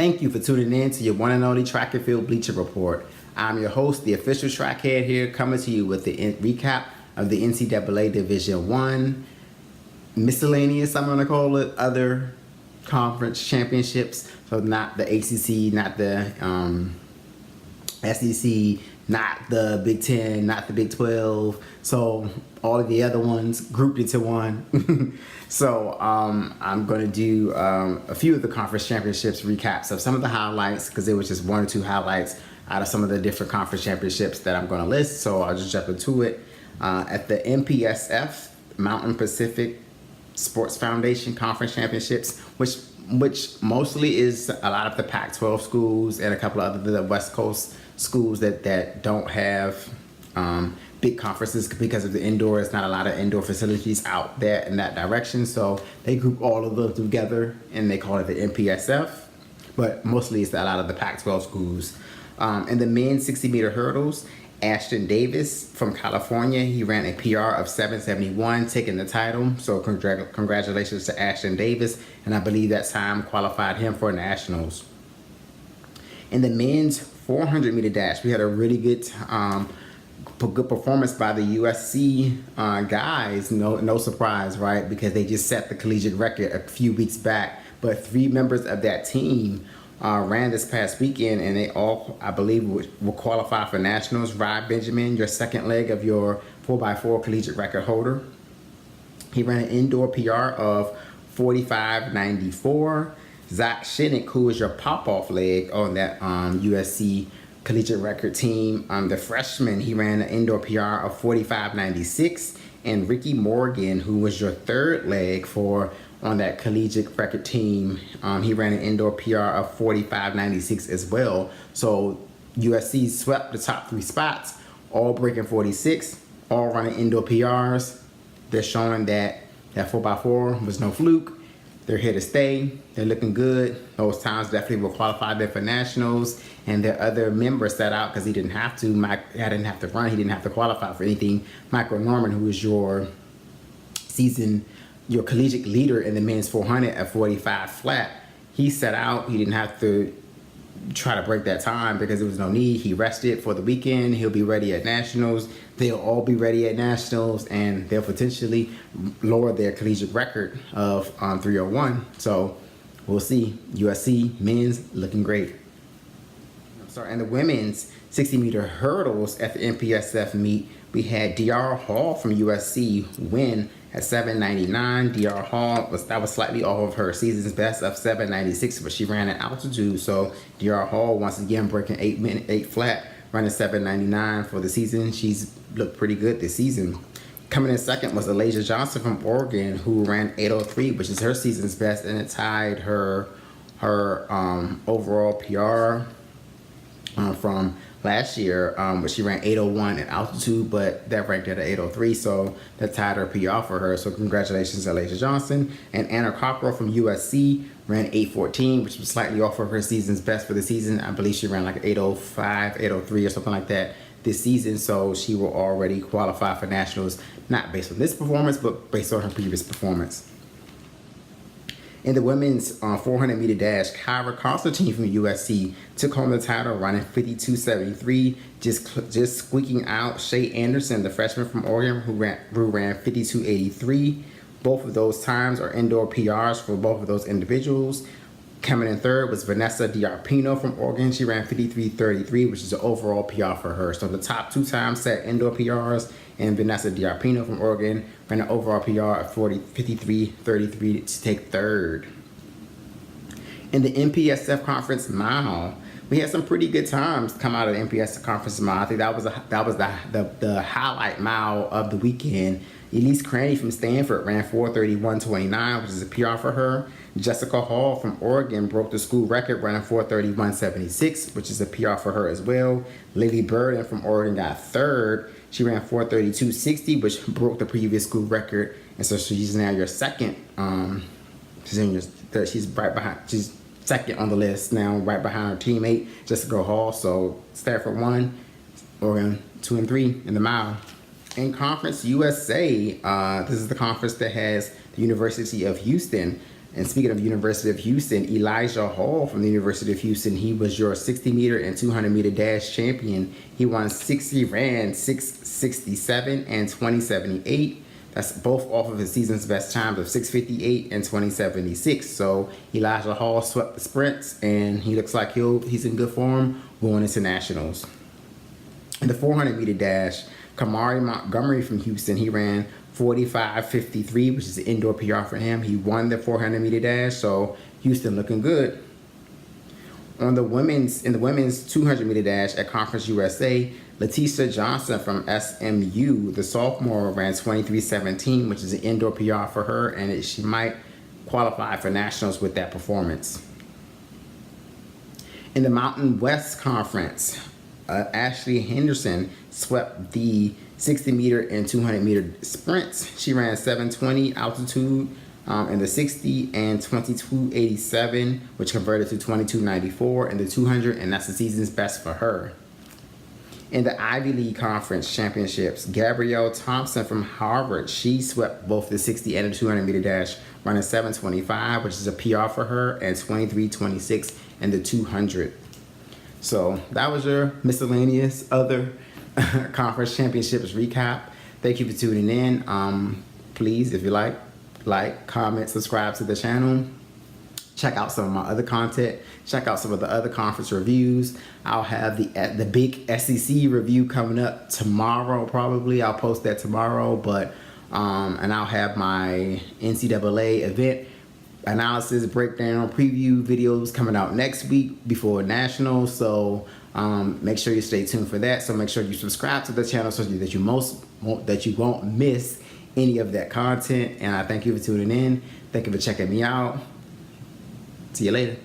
Thank you for tuning in to your one and only Track and Field Bleacher Report. I'm your host, the official track head here, coming to you with the recap of the NCAA Division I Miscellaneous, I'm going to call it, other conference championships. So not the ACC, not the SEC, not the Big Ten, not the Big 12. So all of the other ones grouped into one. So I'm going to do a few of the conference championships recaps of some of the highlights, because there was just one or two highlights out of some of the different conference championships that I'm going to list. So I'll just jump into it. At the MPSF, Mountain Pacific Sports Foundation Conference Championships, which mostly is a lot of the Pac-12 schools and a couple of other the West Coast schools that don't have big conferences because of the indoor. It's not a lot of indoor facilities out there in that direction, so they group all of them together and they call it the MPSF, but mostly it's a lot of the Pac-12 schools. In the men's 60-meter hurdles, Ashton Davis from California, he ran a PR of 7:71, taking the title. So congratulations to Ashton Davis, and I believe that time qualified him for nationals. In the men's 400-meter dash, we had a really good performance by the USC guys. No surprise, right? Because they just set the collegiate record a few weeks back. But three members of that team ran this past weekend, and they all, I believe, will qualify for nationals. Rod Benjamin, your second leg of your 4x4 collegiate record holder. He ran an indoor PR of 45:94. Zach Shinnick, who was your pop-off leg on that USC collegiate record team, the freshman, he ran an indoor PR of 45:96. And Ricky Morgan, who was your third leg on that collegiate record team, he ran an indoor PR of 45:96 as well. So USC swept the top three spots, all breaking 46, all running indoor PRs. They're showing that 4x4 was no fluke. They're here to stay. They're looking good. Those times definitely will qualify them for nationals. And their other members sat out because he didn't have to. Mike didn't have to run. He didn't have to qualify for anything. Michael Norman, who is your collegiate leader in the men's 400 at 45 flat, he sat out. He didn't have to try to break that time because there was no need. He rested for the weekend. He'll be ready at nationals. They'll all be ready at nationals, and they'll potentially lower their collegiate record of 301. So we'll see. USC men's looking great. In the women's 60-meter hurdles at the MPSF meet, we had DR Hall from USC win at 7:99. DR Hall was slightly off of her season's best of 7:96, but she ran at altitude. So DR Hall once again breaking 8 flat, running 7:99 for the season. She's looked pretty good this season. Coming in second was Leauge Johnson from Oregon, who ran 8:03, which is her season's best, and it tied her overall PR from last year, but she ran 8:01 at altitude, but that ranked at 8:03, so that tied her PR for her. So congratulations to Leauge Johnson. And Anna Cockrell from USC ran 8:14, which was slightly off of her season's best for the season. I believe she ran like 8:05, 8:03 or something like that this season, so she will already qualify for nationals, not based on this performance, but based on her previous performance. In the women's 400-meter dash, Kyra Constantine from USC took home the title, running 52:73, just squeaking out Shay Anderson, the freshman from Oregon, who ran 52:83. Both of those times are indoor PRs for both of those individuals. Coming in third was Vanessa Diarpino from Oregon. She ran 53:33, which is an overall PR for her. So the top two times set indoor PRs, and Vanessa Diarpino from Oregon ran an overall PR of 53:33 to take third. In the MPSF Conference mile, we had some pretty good times come out of the MPSF Conference mile. I think that was the highlight mile of the weekend. Elise Cranny from Stanford ran 4:31.29, which is a PR for her. Jessica Hall from Oregon broke the school record, running 4:31.76, which is a PR for her as well. Lily Burden from Oregon got third. She ran 4:32.60, which broke the previous school record, and so she's now your second. She's right behind. She's second on the list now, right behind her teammate Jessica Hall. So Stanford 1, Oregon 2 and 3 in the mile. In Conference USA, this is the conference that has the University of Houston And speaking of University of Houston, Elijah Hall from the University of Houston, he was your 60 meter and 200 meter dash champion. He ran 6:67 and 20:78. That's both off of his season's best times of 6:58 and 20:76. So Elijah Hall swept the sprints, and he looks like he's in good form going into nationals. In the 400 meter dash, Kamari Montgomery from Houston, he ran 45:53, which is an indoor PR for him. He won the 400 meter dash, so Houston looking good. In the women's 200 meter dash at Conference USA, Leticia Johnson from SMU, the sophomore, ran 23:17, which is an indoor PR for her, and she might qualify for nationals with that performance. In the Mountain West Conference, Ashley Henderson swept the 60 meter and 200 meter sprints. She ran 7:20 altitude in the 60 and 22:87, which converted to 22:94 in the 200, and that's the season's best for her. In the Ivy League Conference Championships, Gabrielle Thompson from Harvard, she swept both the 60 and the 200 meter dash, running 7:25, which is a PR for her, and 23:26 in the 200. So that was your miscellaneous other conference championships recap. Thank you for tuning in. Please, if you like, comment, subscribe to the channel. Check out some of my other content. Check out some of the other conference reviews. I'll have the big SEC review coming up tomorrow, probably. I'll post that tomorrow, but and I'll have my NCAA event analysis, breakdown, preview videos coming out next week before Nationals. So make sure you stay tuned for that. So make sure you subscribe to the channel so that you won't miss any of that content. And I thank you for tuning in. Thank you for checking me out. See you later.